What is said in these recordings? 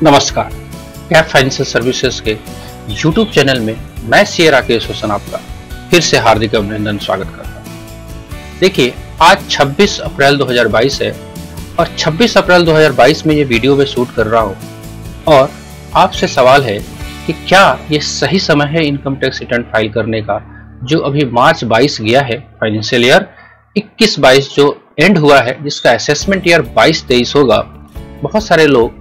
नमस्कार, gap Financial services के YouTube channel में मैं सीए राकेश रोशन आपका फिर से हार्दिक अभिनंदन स्वागत करता हूँ। देखिए, आज 26 अप्रैल 2022 है और 26 अप्रैल 2022 में ये वीडियो में शूट कर रहा हूँ और आपसे सवाल है कि क्या ये सही समय है इनकम टैक्स रिटर्न फाइल करने का, जो अभी मार्च 22 गया है, फाइनेंशियल ईयर 21-22 जो एंड हुआ है, जिसका असेसमेंट ईयर 22-23 होगा। बहुत सारे लोग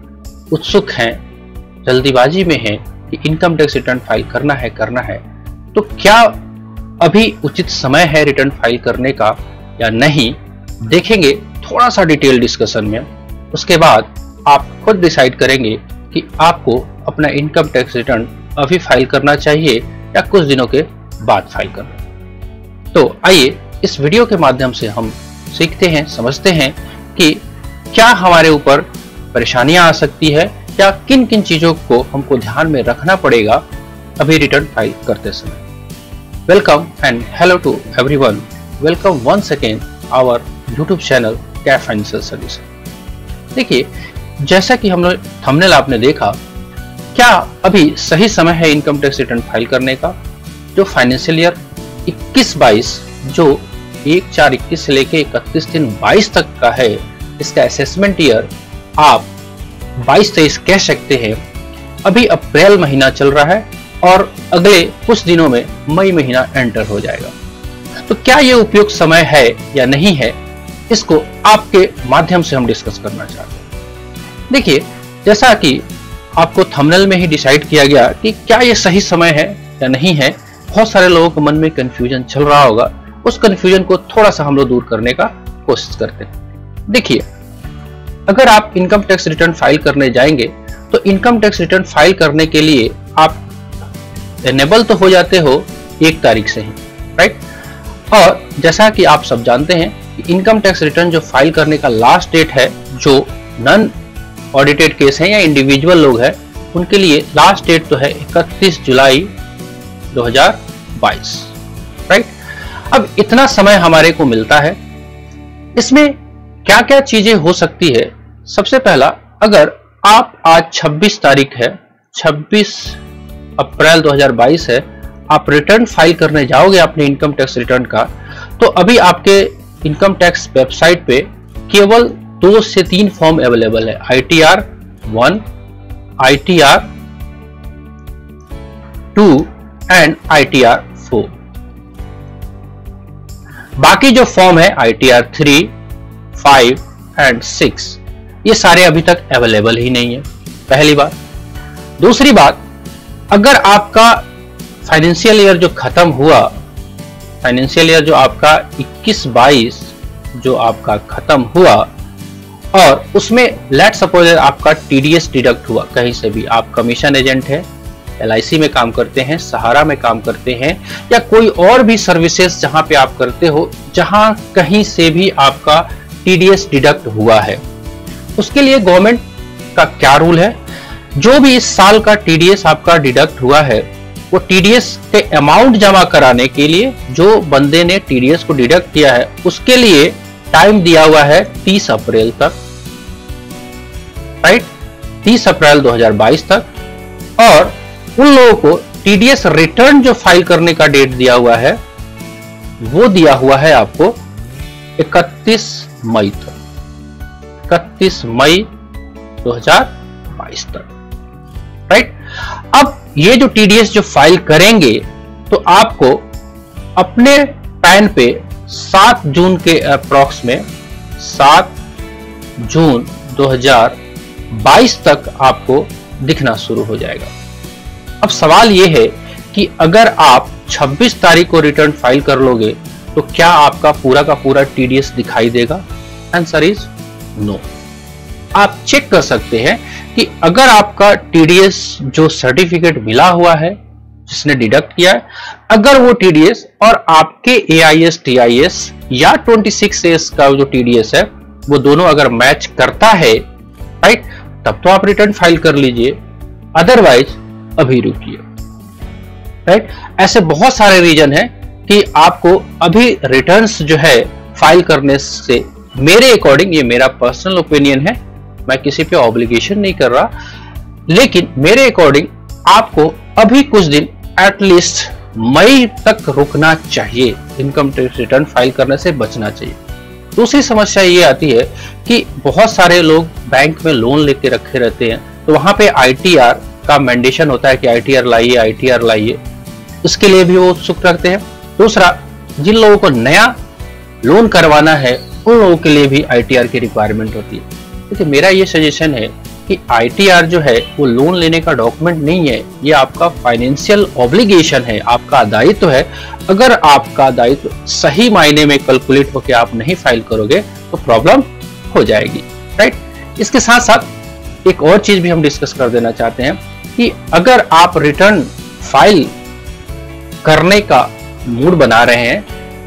उत्सुक हैं, जल्दीबाजी में हैं कि इनकम टैक्स रिटर्न फाइल करना है। तो क्या अभी उचित समय है रिटर्न फाइल करने का या नहीं, देखेंगे थोड़ा सा डिटेल डिस्कशन में। उसके बाद आप खुद डिसाइड करेंगे कि आपको अपना इनकम टैक्स रिटर्न अभी फाइल करना चाहिए या कुछ दिनों के बाद फाइल करना। तो आइए इस वीडियो के माध्यम से हम सीखते हैं, समझते हैं कि क्या हमारे ऊपर परेशानियां आ सकती है या किन किन चीजों को हमको ध्यान में रखना पड़ेगा अभी रिटर्न फाइल करते समय। Welcome and hello to everyone, welcome once again our YouTube channel Gap Financial Services. देखिए, जैसा कि हम लोग थंबनेल आपने देखा, क्या अभी सही समय है इनकम टैक्स रिटर्न फाइल करने का, जो फाइनेंशियल ईयर 21-22 जो 1/4/21 से लेके 31/3/22 तक का है, इसका असेसमेंट ईयर आप 22-23 कह सकते हैं। अभी अप्रैल महीना चल रहा है और अगले कुछ दिनों में मई महीना एंटर हो जाएगा। तो क्या ये उपयुक्त समय है या नहीं है, इसको आपके माध्यम से हम डिस्कस करना चाहते हैं। देखिए, जैसा कि आपको थंबनेल में ही डिसाइड किया गया कि क्या ये सही समय है या नहीं है, बहुत सारे लोगों के मन में कंफ्यूजन चल रहा होगा। उस कंफ्यूजन को थोड़ा सा हम लोग दूर करने का कोशिश करते हैं। देखिए, अगर आप इनकम टैक्स रिटर्न फाइल करने जाएंगे तो इनकम टैक्स रिटर्न फाइल करने के लिए आप एनेबल तो हो जाते हो 1 तारीख से ही, राइट। और जैसा कि आप सब जानते हैं कि इनकम टैक्स रिटर्न जो फाइल करने का लास्ट डेट है, जो नॉन ऑडिटेड केस है या इंडिविजुअल लोग हैं, उनके लिए लास्ट डेट तो है 31 जुलाई 2022, राइट। अब इतना समय हमारे को मिलता है, इसमें क्या क्या चीजें हो सकती है। सबसे पहला, अगर आप आज 26 तारीख है, 26 अप्रैल 2022 है, आप रिटर्न फाइल करने जाओगे अपने इनकम टैक्स रिटर्न का, तो अभी आपके इनकम टैक्स वेबसाइट पे केवल 2 से 3 फॉर्म अवेलेबल है, ITR 1, ITR 2 एंड ITR 4। बाकी जो फॉर्म है ITR 3, 5 एंड 6, ये सारे अभी तक अवेलेबल ही नहीं है, पहली बात। दूसरी बात, अगर आपका फाइनेंशियल ईयर जो खत्म हुआ, फाइनेंशियल ईयर जो आपका 21-22 जो आपका खत्म हुआ और उसमें लेट सपोज आपका TDS डिडक्ट हुआ कहीं से भी, आप कमीशन एजेंट है, LIC में काम करते हैं, सहारा में काम करते हैं या कोई और भी सर्विसेज जहां पे आप करते हो, जहां कहीं से भी आपका TDS डिडक्ट हुआ है, उसके लिए गवर्नमेंट का क्या रूल है। जो भी इस साल का TDS आपका डिडक्ट हुआ है, वो TDS के अमाउंट जमा कराने के लिए जो बंदे ने TDS को डिडक्ट किया है, उसके लिए टाइम दिया हुआ है 30 अप्रैल तक, राइट, 30 अप्रैल 2022 तक। और उन लोगों को TDS रिटर्न जो फाइल करने का डेट दिया हुआ है, वो दिया हुआ है आपको 31 मई तक, 31 मई 2022 तक, राइट। अब ये जो TDS जो फाइल करेंगे, तो आपको अपने पैन पे 7 जून के अप्रॉक्स में 7 जून 2022 तक आपको दिखना शुरू हो जाएगा। अब सवाल ये है कि अगर आप 26 तारीख को रिटर्न फाइल कर लोगे तो क्या आपका पूरा का पूरा TDS दिखाई देगा? Answer is no. आप चेक कर सकते हैं कि अगर आपका TDS जो सर्टिफिकेट मिला हुआ है, जिसने डिडक्ट किया है, अगर वो TDS और आपके AIS TIS या 26S का जो TDS है, वो दोनों अगर मैच करता है, राइट, तब तो आप रिटर्न फाइल कर लीजिए, अदरवाइज अभी रुकिए, राइट। ऐसे बहुत सारे रीजन है कि आपको अभी रिटर्न्स जो है फाइल करने से, मेरे अकॉर्डिंग, ये मेरा पर्सनल ओपिनियन है, मैं किसी पे ऑब्लिगेशन नहीं कर रहा, लेकिन मेरे अकॉर्डिंग आपको अभी कुछ दिन एटलीस्ट मई तक रुकना चाहिए, इनकम टैक्स रिटर्न फाइल करने से बचना चाहिए। दूसरी समस्या ये आती है कि बहुत सारे लोग बैंक में लोन लेके रखे रहते हैं, तो वहां पे ITR का मैंडेशन होता है कि ITR लाइए, उसके लिए भी वो उत्सुक रखते हैं। दूसरा, जिन लोगों को नया लोन करवाना है उन लोगों के लिए भी ITR की रिक्वायरमेंट होती है। देखिए, मेरा ये सजेशन है कि ITR जो है वो लोन लेने का डॉक्यूमेंट नहीं है, ये आपका फाइनेंशियल ऑब्लिगेशन है, आपका दायित्व है। अगर आपका दायित्व सही मायने में कैलकुलेट होकर आप नहीं फाइल करोगे तो प्रॉब्लम हो जाएगी, राइट। इसके साथ साथ एक और चीज भी हम डिस्कस कर देना चाहते हैं कि अगर आप रिटर्न फाइल करने का मूड बना रहे हैं,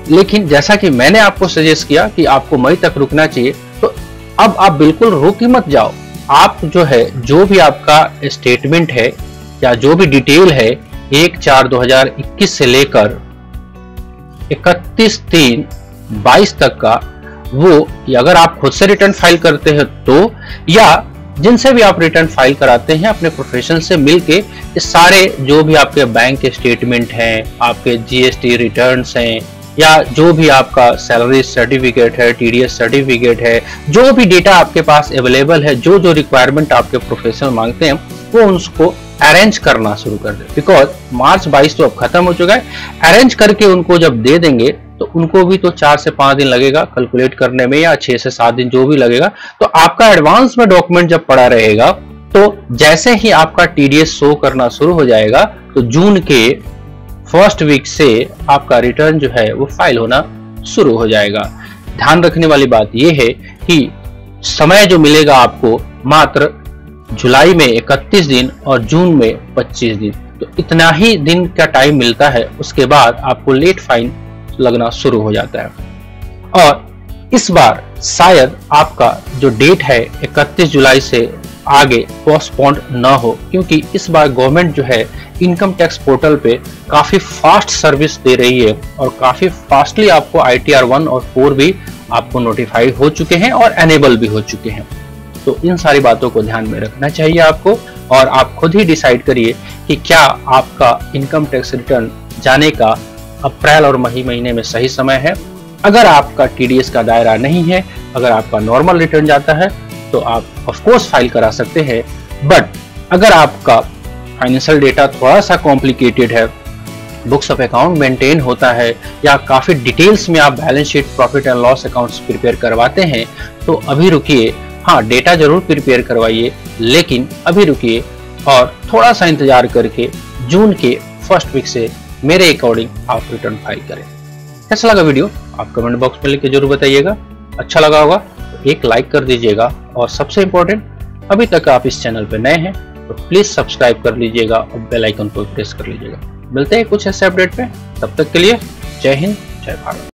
लेकिन जैसा कि मैंने आपको सजेस्ट किया कि आपको मई तक रुकना चाहिए, तो अब आप बिल्कुल रुक ही मत जाओ। आप जो है, जो भी आपका स्टेटमेंट है या जो भी डिटेल है 1/4/2021 से लेकर 31/3/22 तक का, वो अगर आप खुद से रिटर्न फाइल करते हैं तो, या जिनसे भी आप रिटर्न फाइल कराते हैं अपने प्रोफेशनल से मिलके, ये सारे जो भी आपके बैंक के स्टेटमेंट हैं, आपके GST रिटर्न्स हैं, या जो भी आपका सैलरी सर्टिफिकेट है, TDS सर्टिफिकेट है, जो भी डेटा आपके पास अवेलेबल है, जो जो रिक्वायरमेंट आपके प्रोफेशनल मांगते हैं, वो उसको अरेंज करना शुरू कर दे। बिकॉज मार्च 22 तो अब खत्म हो चुका है। अरेंज करके उनको जब दे देंगे तो उनको भी तो 4 से 5 दिन लगेगा कैलकुलेट करने में, या 6 से 7 दिन जो भी लगेगा। तो आपका एडवांस में डॉक्यूमेंट जब पड़ा रहेगा, तो जैसे ही आपका TDS शो करना शुरू हो जाएगा, तो जून के फर्स्ट वीक से आपका रिटर्न जो है वो फाइल होना शुरू हो जाएगा। ध्यान रखने वाली बात यह है कि समय जो मिलेगा आपको मात्र जुलाई में 31 दिन और जून में 25 दिन, तो इतना ही दिन का टाइम मिलता है। उसके बाद आपको लेट फाइन लगना शुरू हो जाता है। और इस बार शायद आपका जो डेट है 31 जुलाई से आगे पोस्टपोन्ड न हो, क्योंकि इस बार गवर्नमेंट जो है इनकम टैक्स पोर्टल पे काफी फास्ट सर्विस दे रही है और काफी फास्टली आपको ITR 1 और 4 भी आपको नोटिफाई हो चुके हैं और एनेबल भी हो चुके हैं। तो इन सारी बातों को ध्यान में रखना चाहिए आपको, और आप खुद ही डिसाइड करिए कि क्या आपका इनकम टैक्स रिटर्न जाने का अप्रैल और मई महीने में सही समय है। अगर आपका TDS का दायरा नहीं है, अगर आपका नॉर्मल रिटर्न जाता है, तो आप ऑफ कोर्स फाइल करा सकते हैं। बट अगर आपका फाइनेंशियल डेटा थोड़ा सा कॉम्प्लिकेटेड है, बुक्स ऑफ अकाउंट मेंटेन होता है, या काफी डिटेल्स में आप balance sheet, profit and loss accounts prepare करवाते हैं, तो अभी रुकिए। हाँ, डेटा जरूर प्रिपेयर करवाइए, लेकिन अभी रुकिए और थोड़ा सा इंतजार करके जून के फर्स्ट वीक से मेरे अकॉर्डिंग आप रिटर्न फाइल करें। कैसा लगा वीडियो आप कमेंट बॉक्स में लिख के जरूर बताइएगा। अच्छा लगा होगा तो एक लाइक कर दीजिएगा, और सबसे इंपॉर्टेंट, अभी तक आप इस चैनल पे नए हैं तो प्लीज सब्सक्राइब कर लीजिएगा और बेल आइकन को प्रेस कर लीजिएगा। मिलते हैं कुछ ऐसे अपडेट पे, तब तक के लिए जय हिंद, जय भारत।